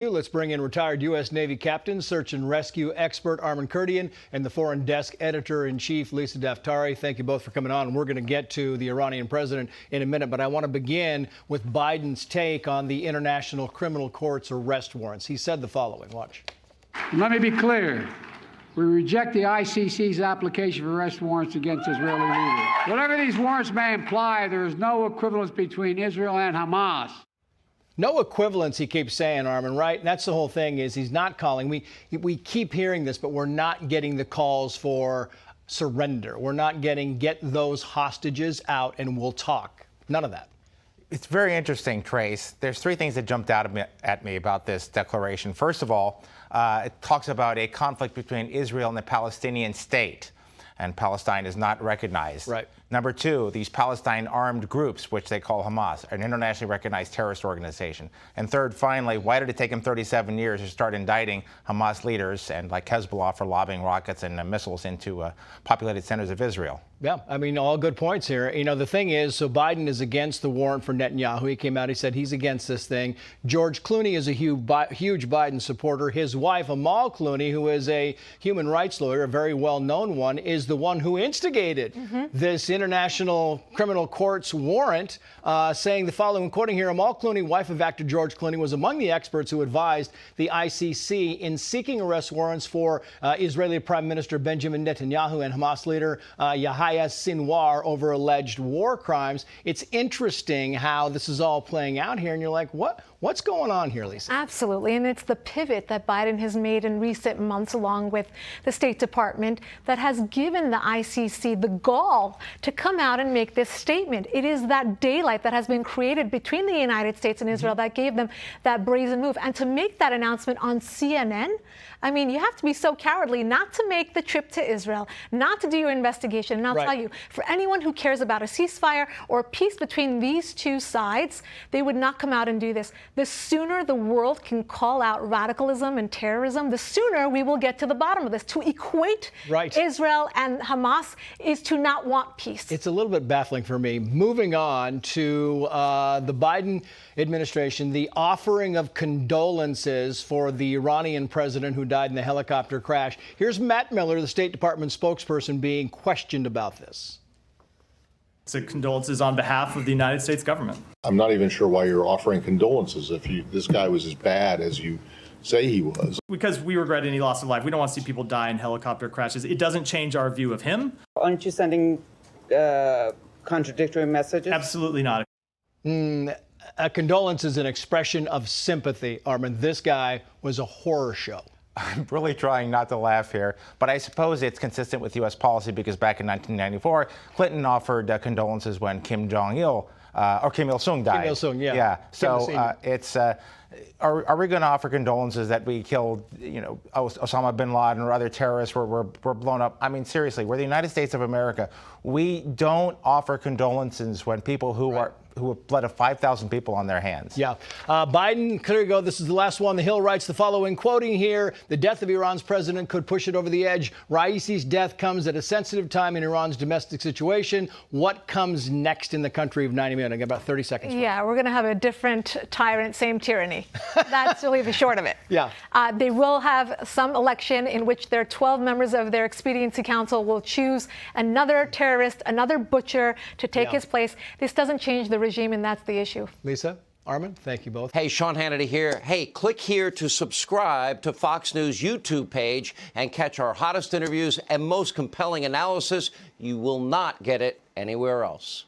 Let's bring in retired U.S. Navy captain, search and rescue expert Armen Kurdian, and the foreign desk editor-in-chief Lisa Daftari. Thank you both for coming on. We're going to get to the Iranian president in a minute, but I want to begin with Biden's take on the International Criminal Court's arrest warrants. He said the following. Watch. Let me be clear. We reject the ICC's application for arrest warrants against Israeli leaders. Whatever these warrants may imply, there is no equivalence between Israel and Hamas. No equivalence, he keeps saying, Armen, right? And that's the whole thing, is he's not calling. We keep hearing this, but we're not getting the calls for surrender. We're not getting get those hostages out and we'll talk. None of that. It's very interesting, Trace. There's three things that jumped out at me about this declaration. First of all, it talks about a conflict between Israel and the Palestinian state, and Palestine is not recognized. Right. Number two, these Palestine armed groups, which they call Hamas, an internationally recognized terrorist organization. And third, finally, why did it take them 37 years to start indicting Hamas leaders and like Hezbollah for lobbing rockets and missiles into populated centers of Israel? Yeah, I mean, all good points here. You know, the thing is, so Biden is against the warrant for Netanyahu. He came out, he said he's against this thing. George Clooney is a huge Biden supporter. His wife, Amal Clooney, who is a human rights lawyer, a very well-known one, is the one who instigated this International Criminal Court's warrant, saying the following, quoting here, Amal Clooney, wife of actor George Clooney, was among the experts who advised the ICC in seeking arrest warrants for Israeli Prime Minister Benjamin Netanyahu and Hamas leader Yahya Sinwar over alleged war crimes. It's interesting how this is all playing out here, and you're like, what's going on here, Lisa? Absolutely, and it's the pivot that Biden has made in recent months, along with the State Department, that has given the ICC the gall to come out and make this statement. It is that daylight that has been created between the United States and Israel that gave them that brazen move. And to make that announcement on CNN, I mean, you have to be so cowardly not to make the trip to Israel, not to do your investigation. And I'll tell you, for anyone who cares about a ceasefire or peace between these two sides, they would not come out and do this. The sooner the world can call out radicalism and terrorism, the sooner we will get to the bottom of this. To equate Israel and Hamas is to not want peace. It's a little bit baffling for me. Moving on to the Biden administration, the offering of condolences for the Iranian president who died in the helicopter crash. Here's Matt Miller, the State Department spokesperson, being questioned about this. So condolences on behalf of the United States government. I'm not even sure why you're offering condolences if this guy was as bad as you say he was. Because we regret any loss of life. We don't want to see people die in helicopter crashes. It doesn't change our view of him. Aren't you sending contradictory messages? Absolutely not. A condolence is an expression of sympathy, Armen. This guy was a horror show. I'm really trying not to laugh here, but I suppose it's consistent with U.S. policy because back in 1994, Clinton offered condolences when Kim Jong-il or Kim Il-sung died. Kim Il-sung, yeah. Yeah. So it's are we going to offer condolences that we killed, Osama bin Laden or other terrorists were blown up? I mean, seriously, we're the United States of America. We don't offer condolences when people who have blood of 5,000 people on their hands. Yeah. Biden, clear to go. This is the last one. The Hill writes the following, quoting here, the death of Iran's president could push it over the edge. Raisi's death comes at a sensitive time in Iran's domestic situation. What comes next in the country of 90 minutes? I got about 30 seconds. Yeah, we're going to have a different tyrant, same tyranny. That's really the short of it. Yeah. They will have some election in which their 12 members of their expediency council will choose another terrorist, another butcher to take his place. This doesn't change the regime, and that's the issue. Lisa, Armen, thank you both. Hey, Sean Hannity here. Hey, click here to subscribe to Fox News YouTube page and catch our hottest interviews and most compelling analysis. You will not get it anywhere else.